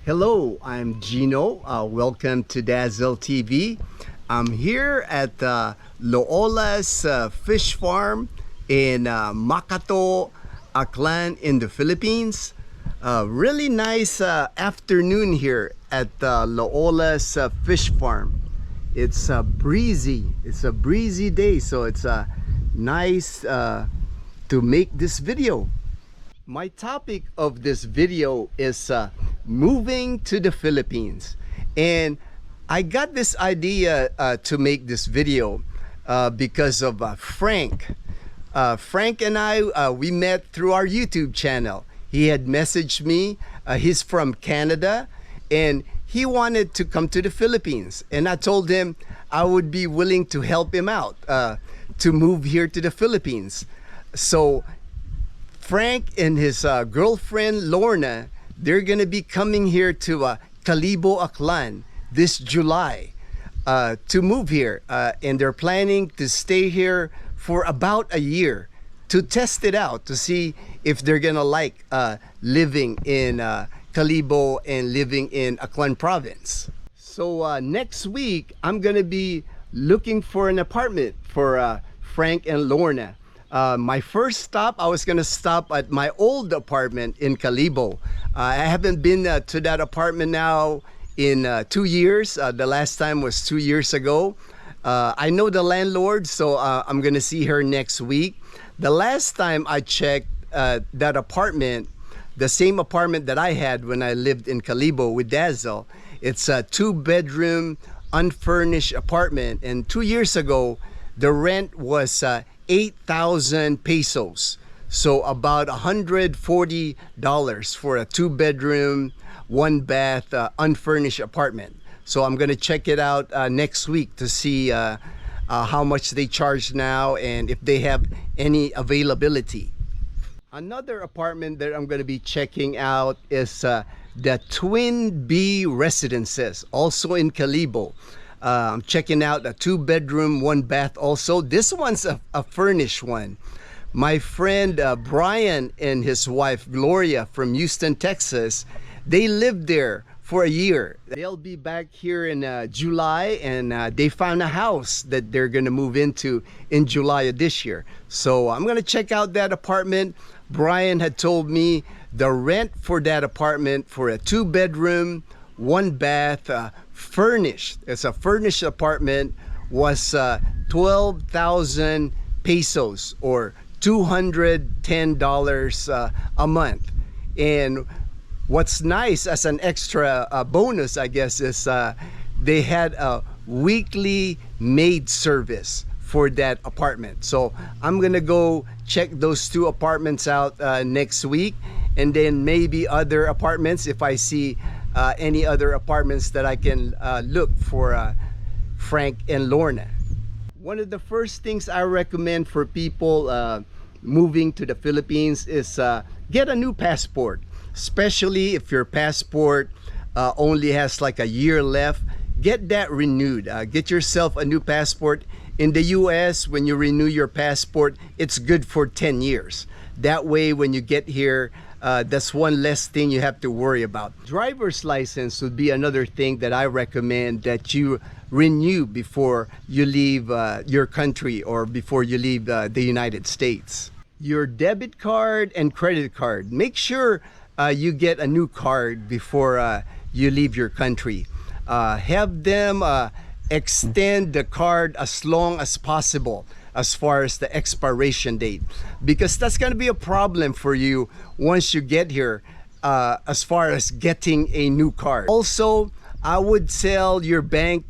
Hello, I'm Gino. Welcome to Dazzle TV. I'm here at Loola's Fish Farm in Makato, Aklan in the Philippines. Really nice afternoon here at Loola's Fish Farm. It's breezy. It's a breezy day, so it's nice to make this video. My topic of this video is moving to the Philippines, and I got this idea to make this video because of Frank. Frank and I, we met through our YouTube channel. He had messaged me. He's from Canada, and he wanted to come to the Philippines, and I told him I would be willing to help him out to move here to the Philippines. So Frank and his girlfriend Lorna, they're gonna be coming here to Kalibo, Aklan this July to move here, and they're planning to stay here for about a year to test it out, to see if they're gonna like living in Kalibo and living in Aklan province. So next week I'm gonna be looking for an apartment for Frank and Lorna. My first stop, I was gonna stop at my old apartment in Kalibo. I haven't been to that apartment now in 2 years. The last time was 2 years ago. I know the landlord, so I'm gonna see her next week. The last time I checked that apartment, the same apartment that I had when I lived in Kalibo with Dazzle, it's a 2-bedroom unfurnished apartment, and 2 years ago the rent was 8,000 pesos, so about $140 for a 2-bedroom 1-bath unfurnished apartment. So I'm gonna check it out next week to see how much they charge now and if they have any availability. Another apartment that I'm gonna be checking out is the Twin B Residences, also in Kalibo. I'm checking out a 2-bedroom 1-bath also. This one's a furnished one. My friend Brian and his wife Gloria from Houston, Texas, they lived there for a year. They'll be back here in July, and they found a house that they're gonna move into in July of this year. So I'm gonna check out that apartment. Brian had told me the rent for that apartment for a 2-bedroom 1-bath furnished, it's a furnished apartment, was 12,000 pesos or $210 a month. And what's nice as an extra bonus, I guess, is they had a weekly maid service for that apartment. So I'm gonna go check those 2 apartments out next week, and then maybe other apartments if I see any other apartments that I can look for Frank and Lorna. One of the first things I recommend for people moving to the Philippines is get a new passport, especially if your passport only has like a year left. Get that renewed. Get yourself a new passport. In the US, when you renew your passport, it's good for 10 years. That way, when you get here, that's one less thing you have to worry about. Driver's license would be another thing that I recommend that you renew before you leave your country or before you leave the United States. Your debit card and credit card, make sure you get a new card before you leave your country. Have them extend the card as long as possible as far as the expiration date, because that's going to be a problem for you once you get here as far as getting a new card. Also, I would tell your bank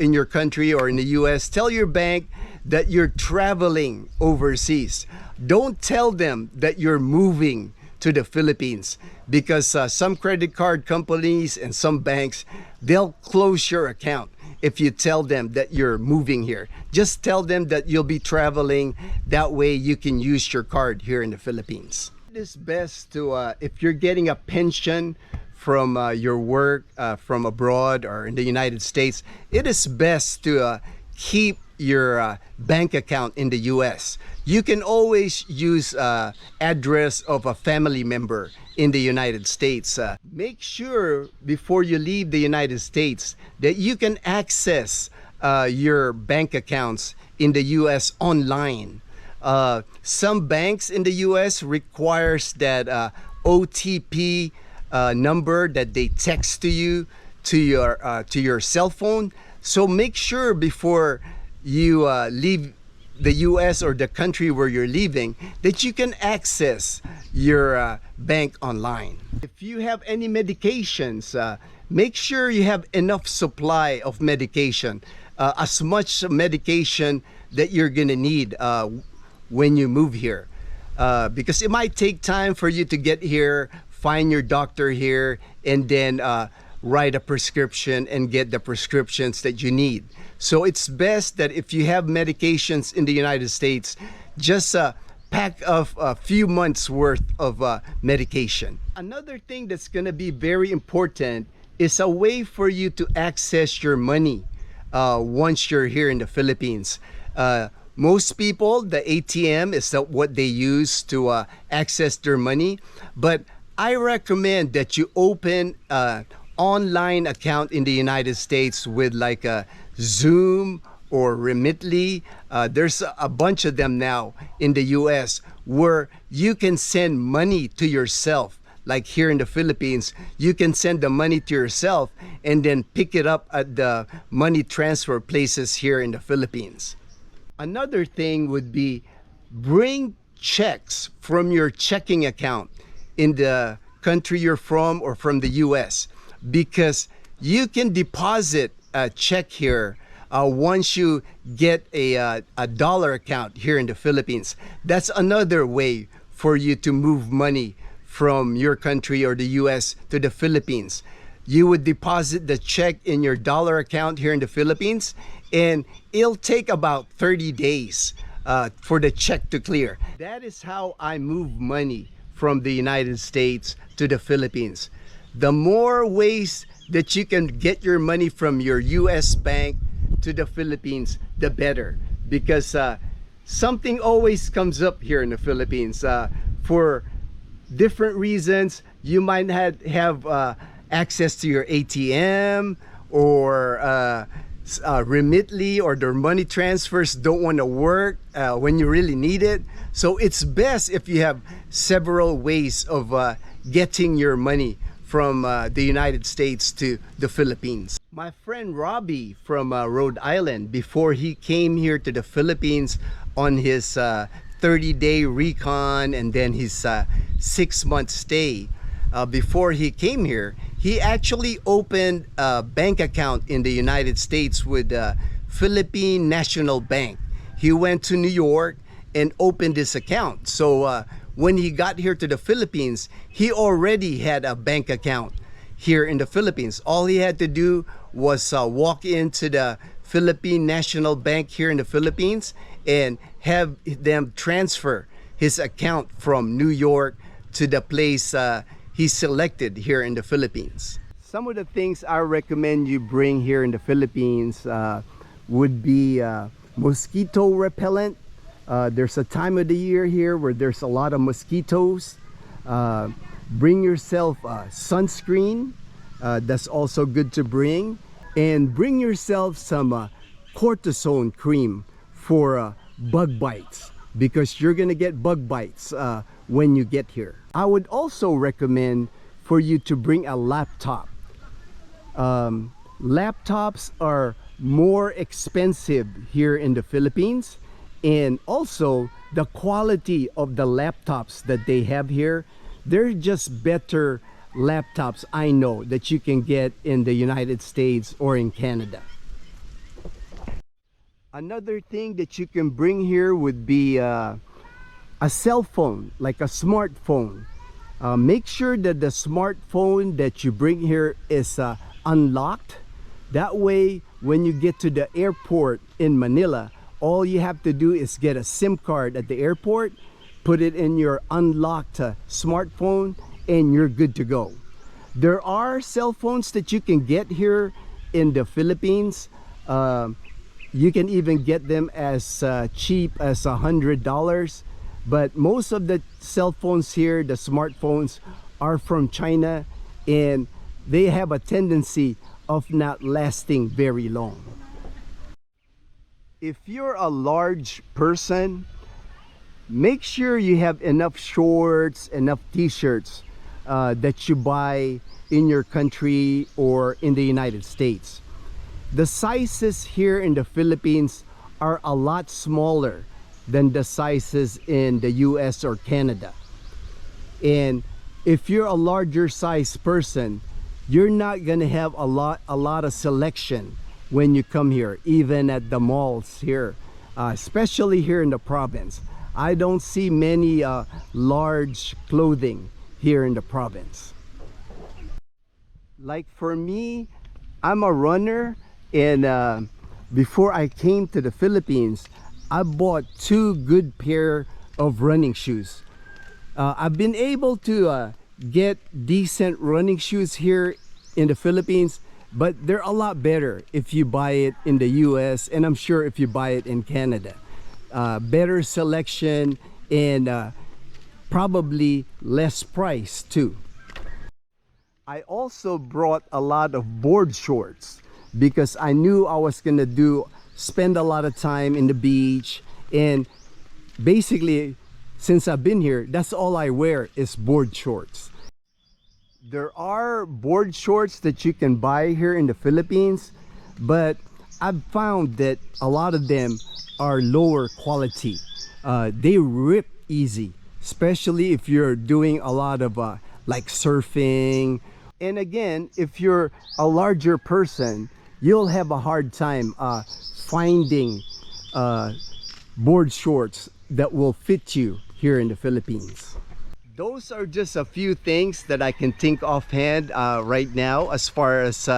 in your country or in the US, tell your bank that you're traveling overseas. Don't tell them that you're moving to the Philippines, because some credit card companies and some banks, they'll close your account if you tell them that you're moving here. Just tell them that you'll be traveling. That way you can use your card here in the Philippines. It is best to, if you're getting a pension from your work from abroad or in the United States, it is best to keep your bank account in the US, you can always use address of a family member in the United States. Make sure before you leave the United States that you can access your bank accounts in the US online. Some banks in the US requires that OTP number that they text to you to your cell phone. So make sure before you leave the US or the country where you're leaving that you can access your bank online. If you have any medications, make sure you have enough supply of medication, as much medication that you're gonna need when you move here, because it might take time for you to get here, find your doctor here, and then write a prescription and get the prescriptions that you need. So it's best that if you have medications in the United States, just pack of a few months worth of medication. Another thing that's gonna be very important is a way for you to access your money once you're here in the Philippines. Most people, the ATM is what they use to access their money, but I recommend that you open an online account in the United States with like a Zoom or Remitly. There's a bunch of them now in the US where you can send money to yourself. Like here in the Philippines, you can send the money to yourself and then pick it up at the money transfer places here in the Philippines. Another thing would be bring checks from your checking account in the country you're from or from the US, because you can deposit a check here once you get a dollar account here in the Philippines. That's another way for you to move money from your country or the US to the Philippines. You would deposit the check in your dollar account here in the Philippines, and it'll take about 30 days for the check to clear. That is how I move money from the United States to the Philippines. The more ways that you can get your money from your US bank to the Philippines, the better, because something always comes up here in the Philippines. For different reasons, you might have access to your ATM or Remitly, or their money transfers don't want to work when you really need it. So it's best if you have several ways of getting your money from the United States to the Philippines. My friend Robbie from Rhode Island, before he came here to the Philippines on his 30-day recon and then his 6-month stay, before he came here, he actually opened a bank account in the United States with Philippine National Bank. He went to New York and opened this account. So when he got here to the Philippines, he already had a bank account here in the Philippines. All he had to do was walk into the Philippine National Bank here in the Philippines and have them transfer his account from New York to the place he selected here in the Philippines. Some of the things I recommend you bring here in the Philippines would be mosquito repellent. There's a time of the year here where there's a lot of mosquitoes. Bring yourself sunscreen. That's also good to bring. And bring yourself some cortisone cream for bug bites, because you're gonna get bug bites when you get here. I would also recommend for you to bring a laptop. Laptops are more expensive here in the Philippines, and also the quality of the laptops that they have here, they're just better laptops I know that you can get in the United States or in Canada. Another thing that you can bring here would be a cell phone, like a smartphone. Make sure that the smartphone that you bring here is unlocked. That way, when you get to the airport in Manila, all you have to do is get a SIM card at the airport, put it in your unlocked smartphone, and you're good to go. There are cell phones that you can get here in the Philippines. You can even get them as cheap as $100. But most of the cell phones here, the smartphones, are from China, and they have a tendency of not lasting very long. If you're a large person, make sure you have enough shorts, enough t-shirts that you buy in your country or in the United States. The sizes here in the Philippines are a lot smaller than the sizes in the US or Canada. And if you're a larger size person, you're not gonna have a lot of selection when you come here, even at the malls here, especially here in the province. I don't see many large clothing here in the province. Like for me, I'm a runner, and before I came to the Philippines, I bought 2 good pair of running shoes. I've been able to get decent running shoes here in the Philippines, but they're a lot better if you buy it in the US, and I'm sure if you buy it in Canada. Better selection and probably less price too. I also brought a lot of board shorts because I knew I was gonna spend a lot of time in the beach, and basically since I've been here, that's all I wear is board shorts. There are board shorts that you can buy here in the Philippines, but I've found that a lot of them are lower quality. They rip easy, especially if you're doing a lot of like surfing. And again, if you're a larger person, you'll have a hard time finding board shorts that will fit you here in the Philippines. Those are just a few things that I can think offhand right now as far as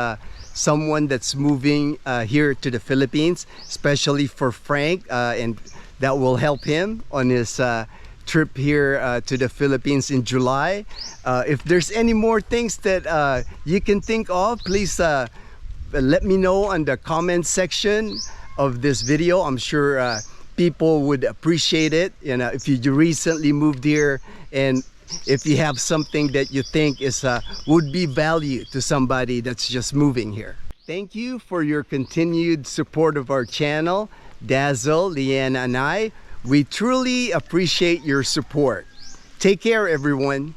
someone that's moving here to the Philippines, especially for Frank, and that will help him on his trip here to the Philippines in July. If there's any more things that you can think of, please let me know on the comment section of this video. I'm sure people would appreciate it. You know, if you recently moved here, and if you have something that you think is would be value to somebody that's just moving here. Thank you for your continued support of our channel. Dazzle, Leanna, and I, we truly appreciate your support. Take care, everyone.